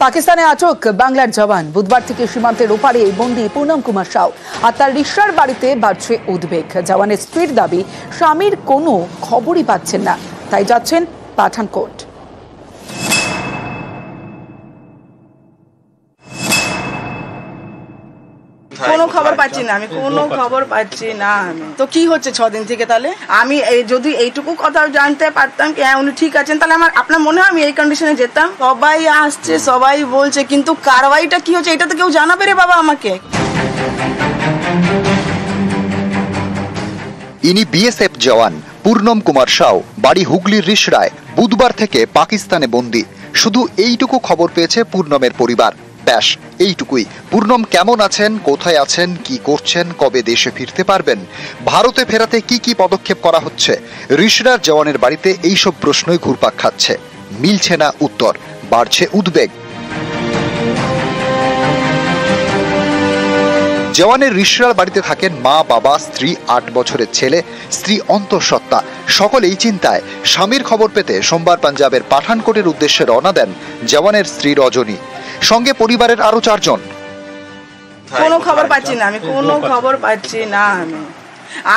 পাকিস্তানে আটক বাংলার জওয়ান বুধবার থেকে সীমান্তের ওপারে বন্দী পুনম কুমার সাউ আর তার রিশার বাড়িতে বাড়ছে উদ্বেগ। জওয়ানের স্ত্রীর দাবি স্বামীর কোনো খবরই পাচ্ছেন না, তাই যাচ্ছেন পাঠানকোট। কোনো খবর পাচ্ছি না, আমি কোনো খবর পাচ্ছি না। তো কি হচ্ছে 6 দিন থেকে? তাহলে আমি যদি এইটুকু কথা জানতে পারতাম কি হ্যাঁ উনি ঠিক আছেন, তাহলে আমার আপনার মনে হয় আমি এই কন্ডিশনে যেতাম? সবাই আসছে, সবাই বলছে, কিন্তু কারবাইটা কি হচ্ছে এটা তো কেউ জানাবে রে বাবা আমাকে। ইনি বিএসএফ জওয়ান পূর্ণম কুমার সাউ, বাড়ি হুগলির রিষড়ায়। বুধবার থেকে পাকিস্তানে বন্দী। শুধু এইটুকু খবর পেয়েছে পূর্ণমের পরিবার, ব্যাস এইটুকুই। পূর্ণম কেমন আছেন, কোথায় আছেন, কি করছেন, কবে দেশে ফিরতে পারবেন, ভারতে ফেরাতে কি কি পদক্ষেপ করা হচ্ছে, রিষড়ার জওয়ানের বাড়িতে এইসব প্রশ্নই ঘুরপাক খাচ্ছে। মিলছে না উত্তর, বাড়ছে উদ্বেগ। জওয়ানের রিষড়ার বাড়িতে থাকেন মা, বাবা, স্ত্রী, 8 বছরের ছেলে, স্ত্রী অন্তঃসত্ত্বা। সকলেই চিন্তায়। স্বামীর খবর পেতে সোমবার পাঞ্জাবের পাঠানকোটের উদ্দেশ্যে রওনা দেন জওয়ানের স্ত্রী রজনী, সঙ্গে পরিবারের আরো 4 জন। কোনো খবর পাচ্ছি না, আমি কোনো খবর পাচ্ছি না।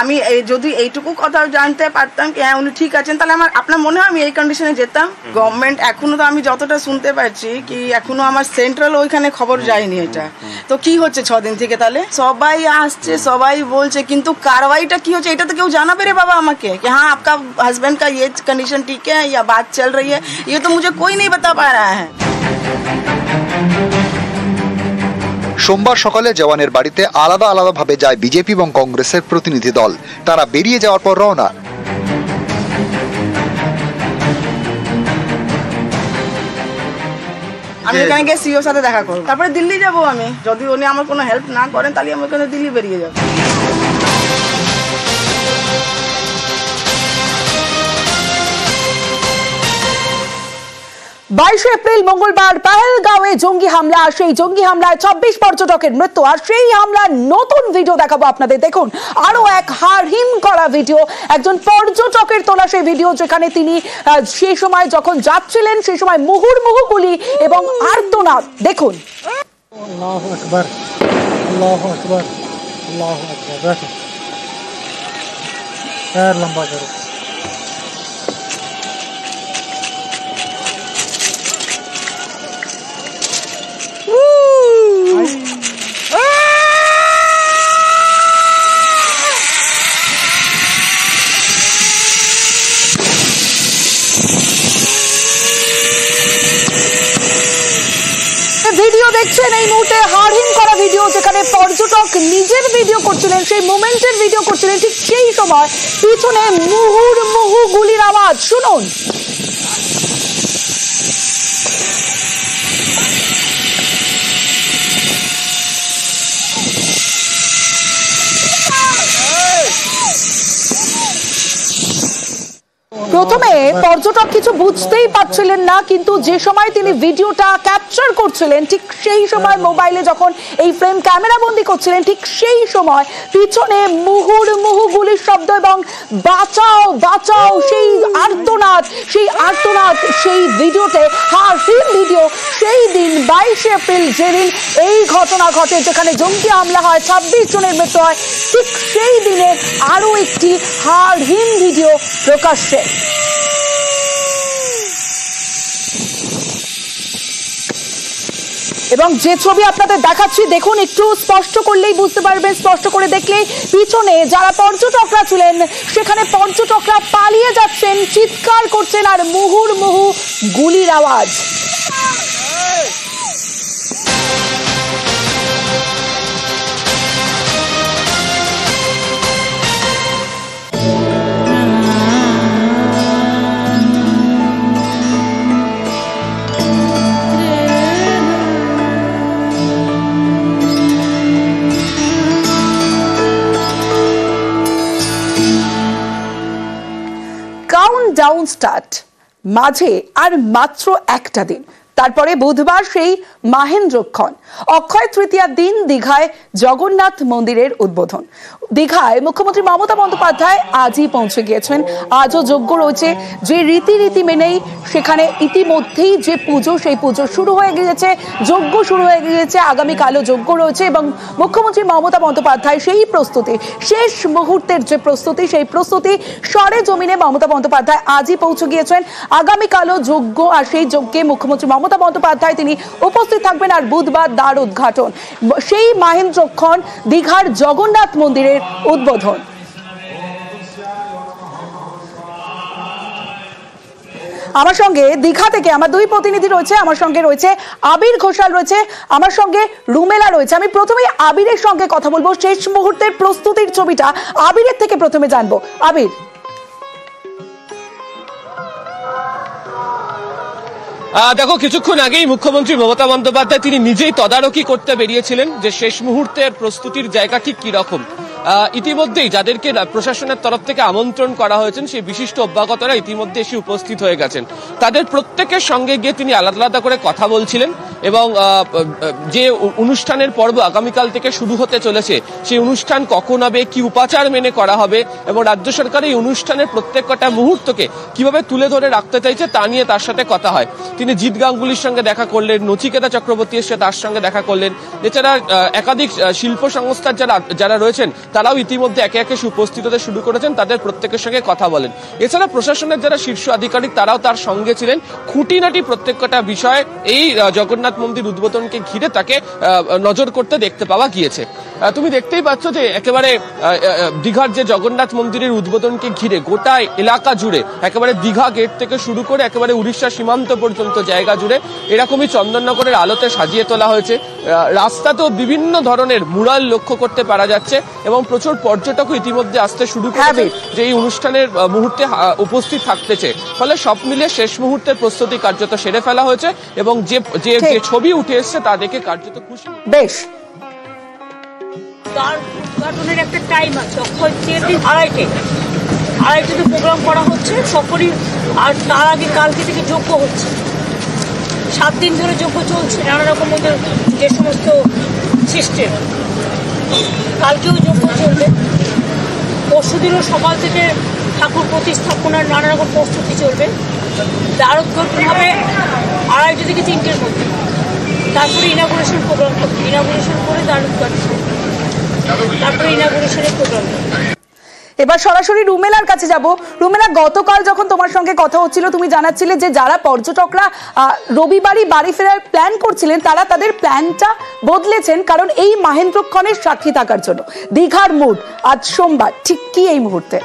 আমি যদি এইটুকু কথা জানতে পারতাম কি হ্যাঁ উনি ঠিক আছেন, তাহলে আমার আপনার মনে হয় আমি এই কন্ডিশনে যেতাম? গভর্নমেন্ট এখনো তো আমি যতটা শুনতে পাচ্ছি কি এখনো আমার সেন্ট্রাল ওইখানে খবর যায়নি এটা। তো কি হচ্ছে 6 দিন থেকে? তাহলে সবাই আসছে, সবাই বলছে, কিন্তু কারবাইটা কি হচ্ছে এটা তো কেউ জানাবে রে বাবা আমাকে कि हाँ आपका हस्बैंड का ये कंडीशन ठीक है या बात चल रही है, ये तो मुझे कोई नहीं बता पा रहा है। সোমবার সকালে জওয়ানের বাড়িতে আলাদা আলাদাভাবে যায় বিজেপি এবং কংগ্রেসের প্রতিনিধি দল। তারা বেরিয়ে যাওয়ার পর রওনা। আমি এখানে গিয়ে সিওর সাথে দেখা করব, তারপরে দিল্লি যাব। আমি যদি উনি আমার কোনো হেল্প না করেন তাহলে আমি ওখানে দিল্লি বেরিয়ে যাব। 22 এপ্রিল মঙ্গলবার পেহেলগাঁওয়ে জঙ্গি হামলা। সেই জঙ্গি হামলায় 26 পর্যটকের মৃত্যু। আর সেই হামলার নতুন ভিডিও দেখাবো আপনাদের। দেখুন আরো এক হাড়হিম করা ভিডিও, একজন পর্যটকের তোলা সেই ভিডিও, যেখানে তিনি সেই সময় যখন যাচ্ছিলেন সেই সময় মুহুর্মুহু গুলি এবং আর্তনাদ। দেখুন। আল্লাহু আকবার, আল্লাহু আকবার, আল্লাহু আকবার। দেখো पैर लंबा करो। ভিডিও দেখছেন এই মুহূর্তে হাড়হিম করা ভিডিও, যেখানে পর্যটক নিজের ভিডিও করছিলেন, সেই মোমেন্টের ভিডিও করছিলেন। ঠিক সেই সময় পিছনে মুহুর্মুহু গুলির আওয়াজ শুনুন। প্রথমে পর্যটক কিছু বুঝতেই পারছিলেন না, কিন্তু যে সময় তিনি ভিডিওটা ক্যাপচার করছিলেন ঠিক সেই সময় মোবাইলে যখন এই ফ্রেম ক্যামেরা বন্দি করছিলেন, ঠিক সেই সময় পিছনে মুহুর্মুহু গুলির শব্দ এবং বাঁচাও বাঁচাও সেই আর্তনাদ, সেই ভিডিওতে হাড়হিম ভিডিও। সেই দিন 22 এপ্রিল যেদিন এই ঘটনা ঘটে, যেখানে জঙ্গি হামলা হয়, 26 জনের মৃত্যু হয়, ঠিক সেই দিনে আরো একটি হাড়হিম ভিডিও প্রকাশ্যে। এবং যে ছবি আপনাদের দেখাচ্ছি দেখুন, একটু স্পষ্ট করলেই বুঝতে পারবেন, স্পষ্ট করে দেখলেই পিছনে যারা পর্যটকরা ছিলেন সেখানে পর্যটকরা পালিয়ে যাচ্ছেন, চিৎকার করছেন আর মুহুর্মুহু গুলির আওয়াজ। কাউন্টডাউন স্টার্ট, মাঝে আর মাত্র একটা দিন, তারপরে বুধবার সেই মাহেন্দ্রক্ষণ। অক্ষয় তৃতীয়ার দিন দীঘায় জগন্নাথ মন্দিরের উদ্বোধন। দীঘায় মুখ্যমন্ত্রী মমতা বন্দ্যোপাধ্যায় আজই পৌঁছে গিয়েছেন। আজও যজ্ঞ রয়েছে, যে রীতি মেনেই সেখানে ইতিমধ্যেই যে পুজো, সেই পুজো শুরু হয়ে গিয়েছে, যজ্ঞ শুরু হয়ে গিয়েছে, আগামীকালও যজ্ঞ রয়েছে এবং মুখ্যমন্ত্রী মমতা বন্দ্যোপাধ্যায় সেই প্রস্তুতি, শেষ মুহূর্তের যে প্রস্তুতি, সেই প্রস্তুতি সরে জমিনে মমতা বন্দ্যোপাধ্যায় আজই পৌঁছে গিয়েছেন। আগামীকালও যজ্ঞ, আর সেই যজ্ঞে মুখ্যমন্ত্রী মমতা বন্দ্যোপাধ্যায় তিনি উপস্থিত থাকবেন। আর বুধবার দ্বার উদ্ঘাটন, সেই মাহেন্দ্রক্ষণ দীঘার জগন্নাথ মন্দিরের উদ্বোধন। আমার সঙ্গে দীঘা থেকে আমার দুই প্রতিনিধি রয়েছে। আমার সঙ্গে রয়েছে আবির ঘোষাল, রয়েছে আমার সঙ্গে রুমেলা রয়েছে। আমি প্রথমেই আবিরের সঙ্গে কথা বলবো, শেষ মুহূর্তের প্রস্তুতির ছবিটা আবিরের থেকে প্রথমে জানবো। আবির, দেখো, কিছুক্ষণ আগেই মুখ্যমন্ত্রী মমতা বন্দ্যোপাধ্যায় তিনি নিজেই তদারকি করতে বেরিয়েছিলেন যে শেষ মুহূর্তের প্রস্তুতির জায়গা ঠিক কি রকম। ইতিমধ্যেই যাদেরকে প্রশাসনের তরফ থেকে আমন্ত্রণ করা হয়েছেন সেই বিশিষ্ট অভ্যাগতরা ইতিমধ্যে এসে উপস্থিত হয়ে গেছেন। তাদের প্রত্যেকের সঙ্গে গিয়ে তিনি আলাদা আলাদা করে কথা বলছিলেন এবং যে অনুষ্ঠানের পর্ব আগামীকাল থেকে শুরু হতে চলেছে সেই অনুষ্ঠান কখন হবে, কি উপাচার মেনে করা হবে এবং রাজ্য সরকার এই অনুষ্ঠানের প্রত্যেকটা মুহূর্তকে কিভাবে তুলে ধরে রাখতে চাইছে তা নিয়ে তার সাথে কথা হয়। তিনি জিৎ গাঙ্গুলির সঙ্গে দেখা করলেন, নচিকেতা চক্রবর্তী এসে তার সঙ্গে দেখা করলেন। এছাড়া একাধিক শিল্প সংস্থার যারা রয়েছেন তারাও ইতিমধ্যে একে একে উপস্থিত হতে শুরু করেছেন, তাদের প্রত্যেকের সঙ্গে কথা বলেন। এছাড়া প্রশাসনের যারা শীর্ষ আধিকারিক তারাও তার সঙ্গে ছিলেন। খুঁটিনাটি প্রত্যেকটা বিষয় এই জগন্নাথ মন্দির উদ্বোধনকে ঘিরে তাকে নজর করতে দেখতে পাওয়া গিয়েছে। তুমি দেখতেই পাচ্ছ যে একেবারে দীঘার যে জগন্নাথ মন্দিরের উদ্বোধনকে ঘিরে গোটা এলাকা জুড়ে, একেবারে দীঘা গেট থেকে শুরু করে একেবারে উড়িষ্যা সীমান্ত পর্যন্ত জায়গা জুড়ে এরকমই চন্দননগরের আলোতে সাজিয়ে তোলা হয়েছে। রাস্তাতেও বিভিন্ন ধরনের মুরাল লক্ষ্য করতে পারা যাচ্ছে এবং প্রচুর পর্যটকও ইতিমধ্যে আসতে শুরু করেছে যে এই অনুষ্ঠানের মুহূর্তে উপস্থিত থাকতেছে। ফলে সব মিলিয়ে শেষ মুহূর্তের প্রস্তুতি কার্যত সেরে ফেলা হয়েছে এবং যে ছবি উঠে এসছে তা দেখে কার্যত খুশি। বেশ, তার উদ্ঘাটনের একটা টাইম আছে, অক্ষয় তৃতীয়া আড়াইটাতে প্রোগ্রাম করা হচ্ছে সকলেই। আর তার আগে কালকে থেকে যজ্ঞ হচ্ছে, 7 দিন ধরে যজ্ঞ চলছে নানা রকম ওদের যে সমস্ত সিস্টেম। কালকেও যজ্ঞ চলবে, পরশুদিনও সকাল থেকে ঠাকুর প্রতিস্থাপনার নানা রকম প্রস্তুতি চলবে। দ্বার উদ্ঘাটন হবে 2:30 থেকে 3টের মধ্যে, তারপরে ইনাগুরেশন প্রোগ্রাম করবে, ইনাগুরেশন করে দ্বার উদ্ঘাটন, তারপরে ইনাগুরেশনের প্রোগ্রাম। এবার সরাসরি রুমেলার কাছে যাব। রুমেলা, গতকাল যখন তোমার সঙ্গে কথা হচ্ছিল তুমি জানাচ্ছিলে যে যারা পর্যটকরা রবিবারই বাড়ি ফেরার প্ল্যান করছিলেন তারা তাদের প্ল্যানটা বদলেছেন কারণ এই মাহেন্দ্রক্ষণের সাক্ষী থাকার জন্য। দীঘার মুড আজ সোমবার, ঠিক কি এই মুহূর্তে?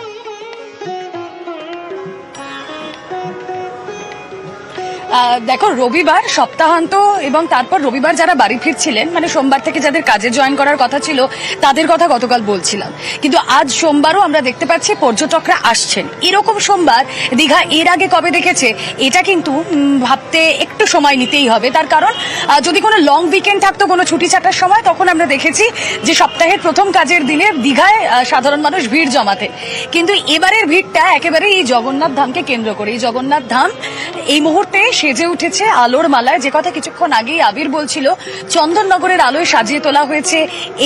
দেখো, রবিবার সপ্তাহান্ত এবং তারপর রবিবার যারা বাড়ি ফিরছিলেন, মানে সোমবার থেকে যাদের কাজে জয়েন করার কথা ছিল তাদের কথা গতকাল বলছিলাম, কিন্তু আজ সোমবারও আমরা দেখতে পাচ্ছি পর্যটকরা আসছেন। এরকম সোমবার দীঘা এর আগে কবে দেখেছে এটা কিন্তু ভাবতে একটু সময় নিতেই হবে। তার কারণ যদি কোনো লং উইকেন্ড থাকতো, কোনো ছুটি ছাটার সময়, তখন আমরা দেখেছি যে সপ্তাহের প্রথম কাজের দিনে দীঘায় সাধারণ মানুষ ভিড় জমাতে, কিন্তু এবারের ভিড়টা একেবারে এই জগন্নাথ ধামকে কেন্দ্র করে। এই জগন্নাথ ধাম এই মুহূর্তে সেজে উঠেছে আলোর মালায়। যে কথা কিছুক্ষণ আগেই আবির বলছিল, চন্দননগরের আলোয় সাজিয়ে তোলা হয়েছে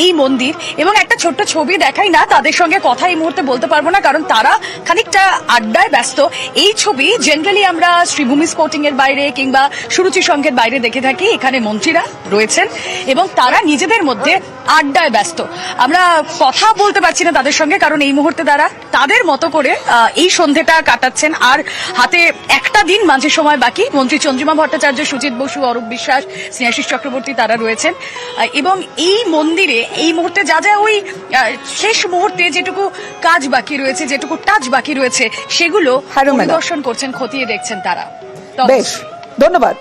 এই মন্দির। এবং একটা ছোট্ট ছবি দেখাই না, তাদের সঙ্গে কথা এই মুহূর্তে বলতে পারবো না কারণ তারা খানিকটা আড্ডায় ব্যস্ত। এই ছবি জেনারেলি আমরা শ্রীভূমি স্পোর্টিং এর বাইরে কিংবা সুরুচি সংঘের বাইরে দেখে থাকি। এখানে মন্ত্রীরা রয়েছেন এবং তারা নিজেদের মধ্যে আড্ডায় ব্যস্ত। আমরা কথা বলতে পারছি না তাদের সঙ্গে কারণ এই মুহূর্তে তারা তাদের মতো করে এই সন্ধ্যেটা কাটাচ্ছেন। আর হাতে একটা দিন মাঝে সময় বাকি। মন্ত্রী চন্দ্রিমা ভট্টাচার্য, সুজিত বসু, অরূপ বিশ্বাস, স্নেহাশিস চক্রবর্তী তারা রয়েছেন এবং এই মন্দিরে এই মুহূর্তে যা যা ওই শেষ মুহূর্তে যেটুকু কাজ বাকি রয়েছে, যেটুকু টাচ বাকি রয়েছে সেগুলো পরিদর্শন করছেন, খতিয়ে দেখছেন তারা। বেশ, ধন্যবাদ।